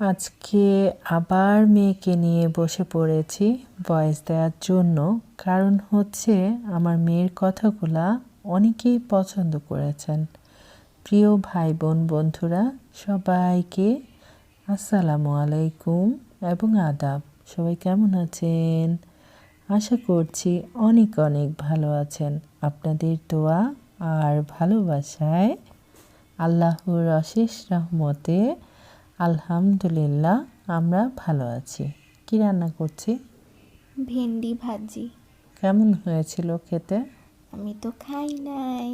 আজকে আবার মেয়েকে নিয়ে বসে পড়েছি ভয়েস দেওয়ার জন্য। কারণ হচ্ছে আমার মেয়ের কথাগুলা অনেকেই পছন্দ করেছেন। প্রিয় ভাই বোন বন্ধুরা সবাইকে আসসালামু আলাইকুম এবং আদাব। সবাই কেমন আছেন? আশা করছি অনেক অনেক ভালো আছেন। আপনাদের দোয়া আর ভালোবাসায় আল্লাহর অশেষ রহমতে আলহামদুলিল্লাহ আমরা ভালো আছি। কি রান্না করছি? ভেন্ডি ভাজি। কেমন হয়েছিল খেতে? আমি তো খাই নাই।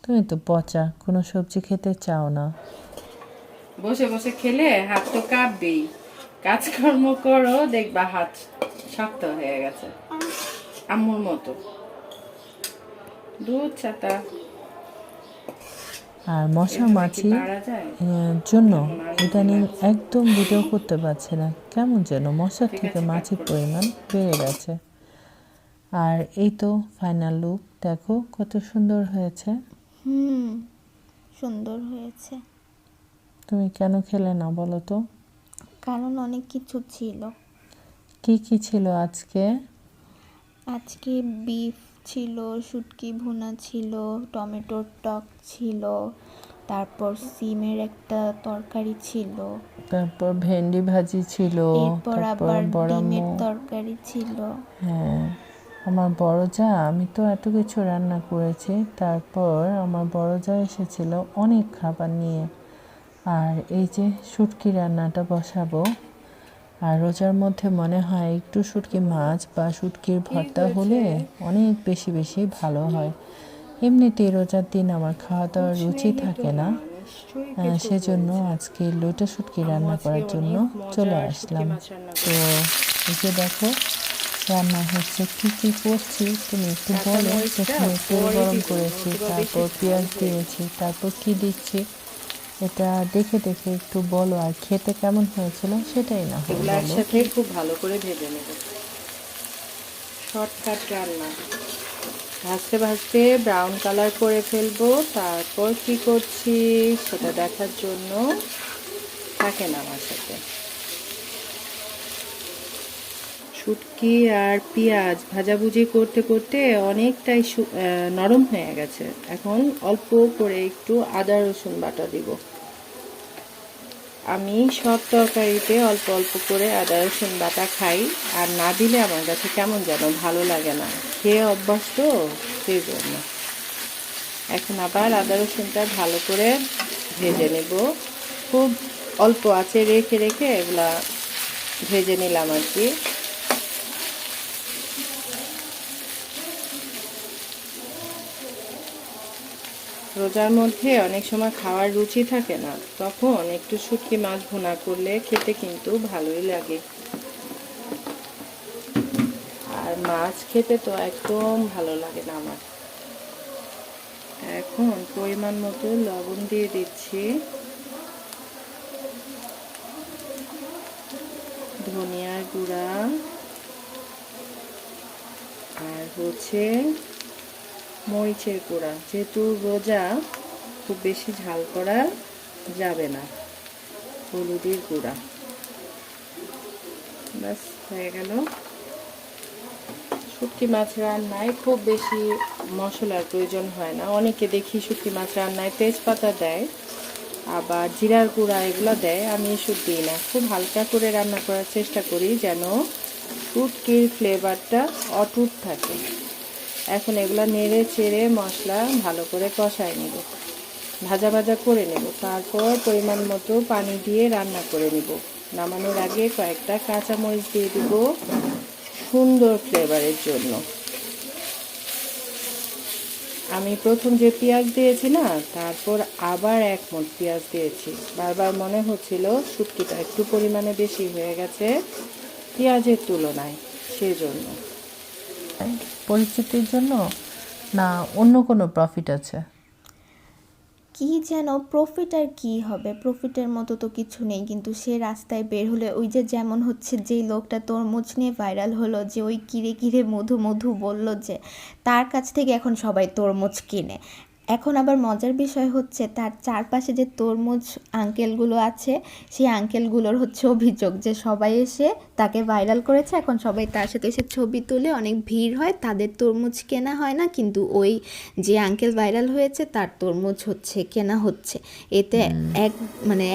তুমি তো পচা, কোনো সবজি খেতে চাও না। বসে বসে খেলে হাত তো কাঁপবেই। কাজকর্ম করো, দেখবা হাত শক্ত হয়ে গেছে আম্মুর মতো। দুধ ছাতা আর মশা এভাবে কি মাছি পারা যায়? জন্য ইদানিং একদম ভিডিও করতে পারছি না। কেমন যেন মশার ঠিক থেকে আছে, মাছির কাট করো। পরিমাণ বেড়ে গেছে। আর এই তো ফাইনাল লুক, দেখো কত সুন্দর হয়েছে। সুন্দর হয়েছে। তুমি কেন খেলে না বলো তো? কারণ অনেক কিছু ছিল। কি কি ছিল আজকে? আজকে বিফ ছিল, শুটকি ভুনা ছিল, টমেটোর টক ছিল, তারপর সিমের একটা তরকারি ছিল, তারপর ভেন্ডি ভাজি ছিল, এরপর তারপর আবার বড় ডিমের তরকারি ছিল। হ্যাঁ, আমার বড় যা, আমি তো এত কিছু রান্না করেছি। তারপর আমার বড় যা এসেছিল অনেক খাবার নিয়ে। আর এই যে শুটকি রান্নাটা বসাবো। আর রোজার মধ্যে মনে হয় একটু শুটকি মাছ বা শুটকির ভর্তা হলে অনেক বেশি বেশি ভালো হয়। এমনিতেই রোজার দিন আমার খাওয়া দাওয়ার রুচি থাকে না। সেজন্য আজকে লইটা শুটকি রান্না করার জন্য চলে আসলাম। তো এই যে দেখো রান্না হচ্ছে, কি কি করছি তুমি একটু বলো। প্রথমে তেল গরম করেছি, তারপর পেঁয়াজ দিয়েছি, তারপর কি দিচ্ছি এটা দেখে দেখে একটু বলো। আর খেতে কেমন হয়েছিল সেটাই না হয় এগুলো বলো। একসাথে খুব ভালো করে ভেজে নেব। শর্টকাট রান্না। ভাজতে ভাজতে ব্রাউন কালার করে ফেলবো। তারপর কি করছি সেটা দেখার জন্য থাকেন আমার সাথে। শুটকি আর পেঁয়াজ ভাজাভুজি করতে করতে অনেকটাই নরম হয়ে গেছে। এখন অল্প করে একটু আদা রসুন বাটা দিব। আমি সব তরকারিতে অল্প অল্প করে আদা রসুন বাটা খাই। আর না দিলে আমার কাছে কেমন যেন ভালো লাগে না। খেয়ে অভ্যাস তো, সেই জন্য। এখন আবার আদা রসুনটা ভালো করে ভেজে নেব। খুব অল্প আঁচে রেখে রেখে এগুলা ভেজে নিলাম আর কি। রোজার মধ্যে অনেক সময় খাওয়ার রুচি থাকে না, তখন একটু শুটকি মাছ ভুনা করলে খেতে কিন্তু ভালোই লাগে। আর মাছ খেতে তো একদম ভালো লাগে না আমার। এখন পরিমাণ মতো লবণ দিয়ে দিচ্ছি, ধনিয়ার গুঁড়া, আর হচ্ছে মরিচের গুঁড়া। যেহেতু রোজা, খুব বেশি ঝাল করা যাবে না। হলুদের গুঁড়া, ব্যাস হয়ে গেল। শুটকি মাছ রান্নায় খুব বেশি মশলার প্রয়োজন হয় না। অনেকে দেখি শুটকি মাছ রান্নায় তেজপাতা দেয়, আবার জিরার গুঁড়া এগুলো দেয়। আমি এসব দিই না। খুব হালকা করে রান্না করার চেষ্টা করি যেন শুটকির ফ্লেভারটা অটুট থাকে। এখন এগুলো নেড়ে চেড়ে মশলা ভালো করে কষায় নেব, ভাজা ভাজা করে নেব। তারপর পরিমাণ মতো পানি দিয়ে রান্না করে নেব। নামানোর আগে কয়েকটা কাঁচামরিচ দিয়ে দিব সুন্দর ফ্লেভারের জন্য। আমি প্রথম যে পেঁয়াজ দিয়েছি না, তারপর আবার এক মুঠ পেঁয়াজ দিয়েছি। বারবার মনে হচ্ছিল শুটকিটা একটু পরিমাণে বেশি হয়ে গেছে পেঁয়াজের তুলনায়, সেজন্য। পরিচিতির জন্য না অন্য কোনো প্রফিট আছে? কি যেন প্রফিট আর কি হবে, প্রফিটের মতো তো কিছু নেই। কিন্তু সে রাস্তায় বের হলে ওই যে যেমন হচ্ছে, যেই লোকটা তরমুজ নিয়ে ভাইরাল হলো, যে ওই কিরে কিরে মধু মধু বলল, যে তার কাছ থেকে এখন সবাই তরমুজ কিনে। এখন আবার মজার বিষয় হচ্ছে তার চারপাশে যে তরমুজ আঙ্কেলগুলো আছে, সেই আঙ্কেলগুলোর হচ্ছে অভিযোগ যে সবাই এসে তাকে ভাইরাল করেছে, এখন সবাই তার সাথে এসে ছবি তুলে, অনেক ভিড় হয়, তাদের তরমুজ কেনা হয় না, কিন্তু ওই যে আঙ্কেল ভাইরাল হয়েছে তার তরমুজ হচ্ছে কেনা হচ্ছে। এতে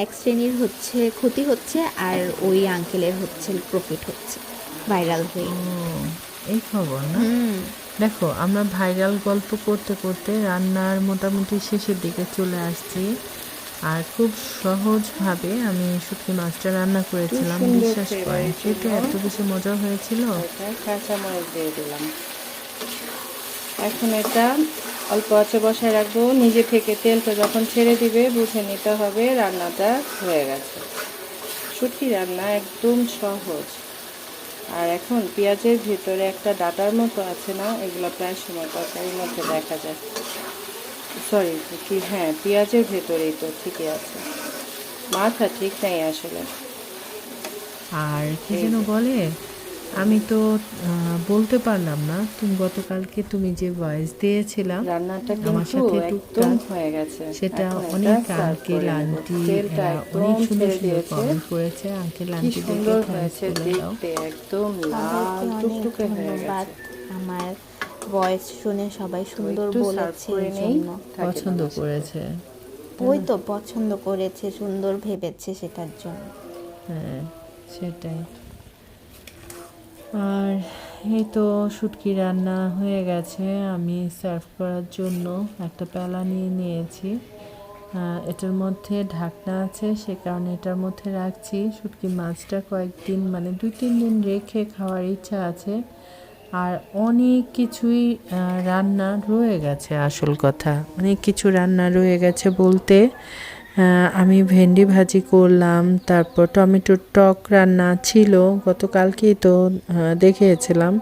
এক শ্রেণীর হচ্ছে ক্ষতি হচ্ছে, আর ওই আঙ্কেলের হচ্ছে প্রফিট হচ্ছে ভাইরাল হয়ে। এই খবর না? দেখো, আমরা ভাইরাল গল্প করতে করতে রান্নার মোটামুটি শেষের দিকে চলে আসছি। আর খুব সহজভাবে আমি শুটকি মাছটা রান্না করেছিলাম, বিশ্বাস করেন। খেতে এত বেশি মজা হয়েছিল। কাঁচামরিচ দিয়ে দিলাম। এখন এটা অল্প আঁচে বসায় রাখবো। নিজে থেকে তেলটা যখন ছেড়ে দিবে বুঝে নিতে হবে রান্নাটা হয়ে গেছে। শুটকি রান্না একদম সহজ। আর এখন পেঁয়াজের ভিতরে একটা ডাটার মতো আছে না, এগুলো প্রায় সময় তরকারির মধ্যে দেখা যায়। সরি, কি, হ্যাঁ, পেঁয়াজের ভেতরেই তো ঠিকই আছে, মাথা ঠিক নেই আসলে। আর কি যেন বলে, আমি তো বলতে পারলাম না, তুমি গতকালকে তুমি যে ভয়েস দিয়েছিলাম রান্নাটা আমার কিন্তু সাথে একদম টুকটাক, হয়ে গেছে। সেটা এখন এটা অনেক সার্ভ আঙ্কেল করে নেব। আন্টি তেলটা অনেক একদম সুন্দর ছেড়ে সুন্দর দিয়েছে। কমেন্ট করেছে। আঙ্কেল কি আন্টিদেরকে সুন্দর থ্যাঙ্কস হয়েছে বলে দাও। দেখতে, একদম লাল টুকটুকে হয়ে ধন্যবাদ গেছে। আমার ভয়েস শুনে সবাই সুন্দর একটু সার্ভ বলেছে করে এই নেই, জন্য। পছন্দ করেছে। ওই তো পছন্দ করেছে, সুন্দর ভেবেছে সেটার জন্য। হ্যাঁ, সেটাই। আর এই তো শুটকি রান্না হয়ে গেছে। আমি সার্ভ করার জন্য একটা প্যালা নিয়ে নিয়েছি। এটার মধ্যে ঢাকনা আছে, সে কারণে এটার মধ্যে রাখছি। শুটকি মাছটা কয়েকদিন, মানে 2-3 দিন রেখে খাওয়ার ইচ্ছা আছে। আর অনেক কিছুই রান্না রয়ে গেছে। আসল কথা, অনেক কিছু রান্না রয়ে গেছে বলতে, আমি ভেন্ডি ভাজি করলাম, তারপর টমেটোর টক রান্না ছিল গতকালকেই তো দেখিয়েছিলাম।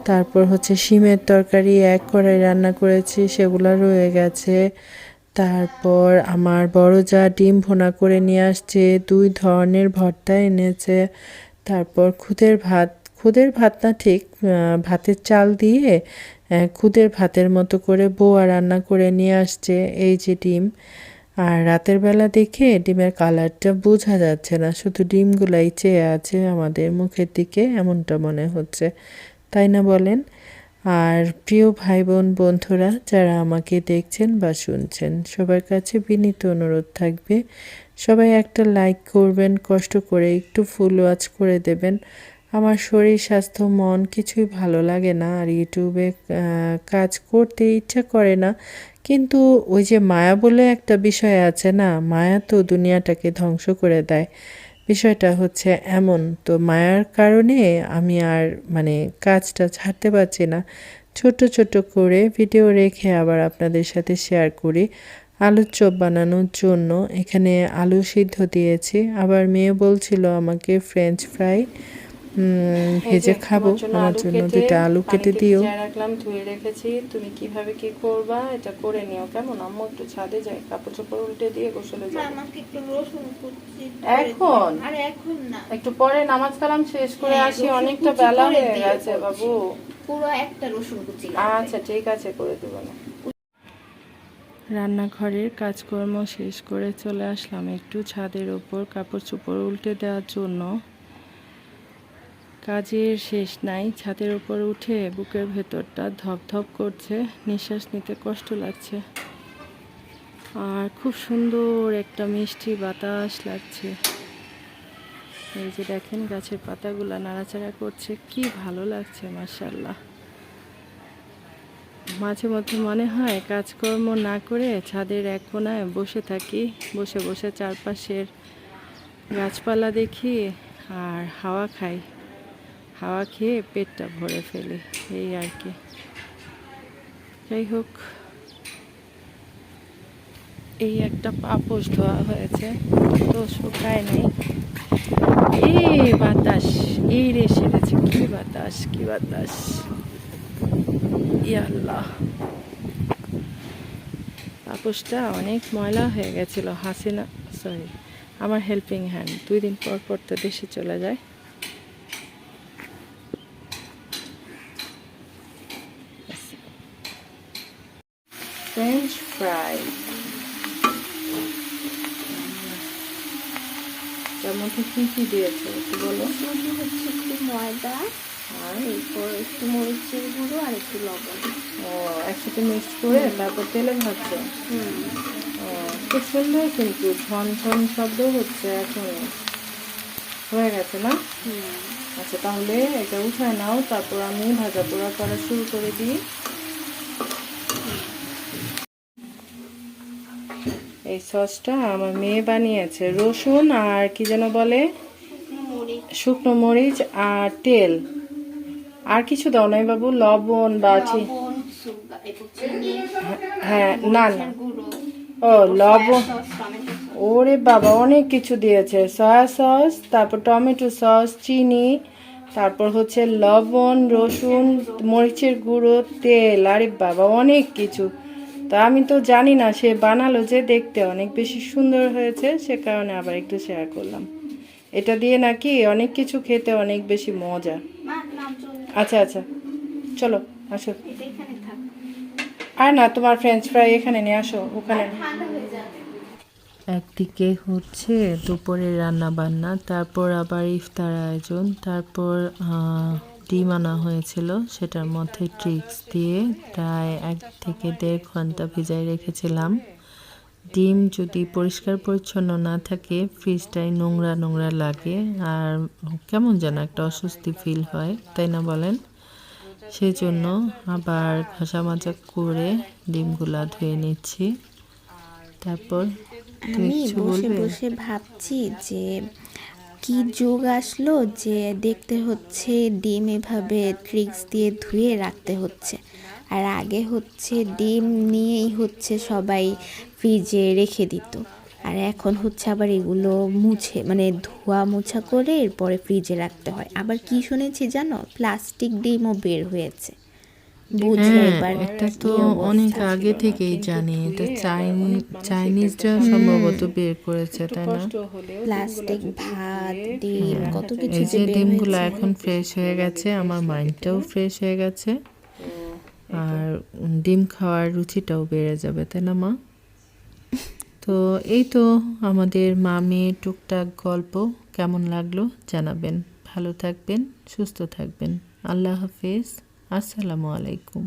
তারপর হচ্ছে শিমের তরকারি 1 কড়াই রান্না করেছি, সেগুলো রয়ে গেছে। তারপর আমার বড় যা ডিম ভুনা করে নিয়ে আসছে, 2 ধরনের ভর্তা এনেছে। তারপর খুদের ভাত না ঠিক, ভাতের চাল দিয়ে খুদের ভাতের মতো করে বউয়া রান্না করে নিয়ে আসছে। এই যে ডিম, আর রাতের বেলা দেখে ডিমের কালারটা বোঝা যাচ্ছে না, শুধু ডিমগুলাই চেয়ে আছে আমাদের মুখের দিকে, এমনটা মনে হচ্ছে, তাই না বলেন? আর প্রিয় ভাই বোন বন্ধুরা যারা আমাকে দেখছেন বা শুনছেন, সবার কাছে বিনীত অনুরোধ থাকবে, সবাই একটা লাইক করবেন, কষ্ট করে একটু ফুল ওয়াচ করে দেবেন। আমার শরীর স্বাস্থ্য মন কিছুই ভালো লাগে না, আর ইউটিউবে কাজ করতে ইচ্ছা করে না। কিন্তু ওই যে মায়া বলে একটা বিষয় আছে না, মায়া তো দুনিয়াটাকে ধ্বংস করে দেয়। বিষয়টা হচ্ছে এমন, তো মায়ার কারণে আমি আর কাজটা ছাড়তে পারছি না। ছোট ছোট করে ভিডিও রেখে আবার আপনাদের সাথে শেয়ার করি। আলুর চপ বানানোর জন্য এখানে আলু সিদ্ধ দিয়েছি, আবার মেয়ে বলছিল আমাকে ফ্রেঞ্চ ফ্রাই ভেজে খাবো, আমার জন্য 2টা আলু কেটে দিও। রাখলাম, ধুয়ে রেখেছি। তুমি কিভাবে কি করবা এটা করে নিও, কেমন? আম্মু একটু ছাদে যাই, কাপড় চোপড় উল্টে দিয়ে গোসলে যাই। আমাকে একটু রসুন কুচি এখন? আরে এখন না, একটু পরে নামাজ কালাম শেষ করে আসি, অনেকটা বেলা হয়ে গেছে বাবু। পুরো একটা রসুন কুচি। আচ্ছা ঠিক আছে, করে দেবো না। রান্নাঘরের কাজকর্ম শেষ করে চলে আসলাম একটু ছাদের ওপর কাপড় চোপড় উল্টে দেওয়ার জন্য। কাজের শেষ নাই, ছাদের উপর উঠে বুকের ভেতরটা ধপধপ করছে, নিঃশ্বাস নিতে কষ্ট লাগছে, আর খুব সুন্দর একটা মিষ্টি বাতাস লাগছে। এই যে দেখেন গাছের পাতাগুলো নাড়াচাড়া করছে, কি ভালো লাগছে মাশাআল্লাহ। মাঝে মধ্যে মনে হয় কাজকর্ম না করে ছাদের এক কোণায় বসে থাকি, বসে বসে চারপাশের গাছপালা দেখি আর হাওয়া খাই, হাওয়া খেয়ে পেটটা ভরে ফেলি, এই আর কি। যাই হোক, এই একটা পাপোশ ধোয়া হয়েছে, তো শুকায় নেই। এই বাতাস, এই রে সেরেছে, কি বাতাস, কি বাতাস, ইয়া আল্লাহ। পাপোশটা অনেক ময়লা হয়ে গেছিল। হাসিনা, সরি, আমার হেল্পিং হ্যান্ড 2 দিন পর পর তো দেশে চলে যায়। French fry. তার মধ্যে কি দিয়েছে একটু বলো। শুধু হচ্ছে একটু ময়দা আর এরপর একটু মরিচের গুঁড়ো আর একটু লবণ। ও একসাথে মিক্স করে তারপর তেলে ভাজছে। ও খুব সুন্দর, কিন্তু ঝনঝন শব্দ হচ্ছে এখন। হয়ে গেছে না? আচ্ছা, তাহলে এটা উঠায় নাও, তারপর আমি ভাজা পোড়া করা শুরু করে দিই। এই সসটা আমার মেয়ে বানিয়েছে, রসুন আর কি যেন বলে, শুকনো মরিচ আর তেল। আর কিছু দাও নাই বাবু? লবণ বা হ্যাঁ, না না, ও লবণ। ওরে বাবা, অনেক কিছু দিয়েছে। সয়া সস, তারপর টমেটো সস, চিনি, তারপর হচ্ছে লবণ, রসুন, মরিচের গুঁড়ো, তেল। আরে বাবা, অনেক কিছু। তা আমি তো জানি না, সে বানালো যে দেখতে অনেক বেশি সুন্দর হয়েছে, সে কারণে আবার একটু শেয়ার করলাম। এটা দিয়ে নাকি অনেক কিছু খেতে অনেক বেশি মজা। আচ্ছা আচ্ছা, চলো আসো। আর না, তোমার ফ্রেঞ্চ ফ্রাই এখানে নিয়ে আসো, ওখানে। একদিকে হচ্ছে দুপুরের রান্না বান্না, তারপর আবার ইফতার আয়োজন, তারপর ডিম আনা হয়েছিল, সেটার মধ্যে ট্রিক্স দিয়ে প্রায় 1 থেকে 1.5 ঘন্টা ভিজাই রেখেছিলাম। ডিম যদি পরিষ্কার পরিচ্ছন্ন না থাকে, ফ্রিজটাই নোংরা নোংরা লাগে আর কেমন যেন একটা অস্বস্তি ফিল হয়, তাই না বলেন? সেই জন্য আবার ঘষা মাজা করে ডিমগুলা ধুয়ে নিচ্ছি। তারপর আমি বসে বসে ভাবছি যে কি যুগ আসলো যে দেখতে হচ্ছে ডিম এভাবে ট্রিক্স দিয়ে ধুয়ে রাখতে হচ্ছে। আর আগে হচ্ছে ডিম নিয়েই হচ্ছে সবাই ফ্রিজে রেখে দিত, আর এখন হচ্ছে আবার এগুলো মুছে মানে ধোয়া মোছা করে এরপরে ফ্রিজে রাখতে হয়। আবার কি শুনেছি জানো, প্লাস্টিক ডিমও বের হয়েছে। এটা তো অনেক আগে থেকেই জানি, এটা চাইনিজরা সম্ভবত বের করেছে, তাই না? প্লাস্টিক ভাত, ডিম, কত কিছু এই যে যে বের ডিমগুলো হয়েছে। এখন ফ্রেশ হয়ে গেছে, আমার মাইন্ডটাও ফ্রেশ হয়ে গেছে, আর ডিম খাওয়ার রুচিটাও বেড়ে যাবে, তাই না মা? তো এই তো আমাদের মা মেয়ে টুকটাক গল্প কেমন লাগলো জানাবেন। ভালো থাকবেন, সুস্থ থাকবেন। আল্লাহ হাফেজ, আসসালামু আলাইকুম।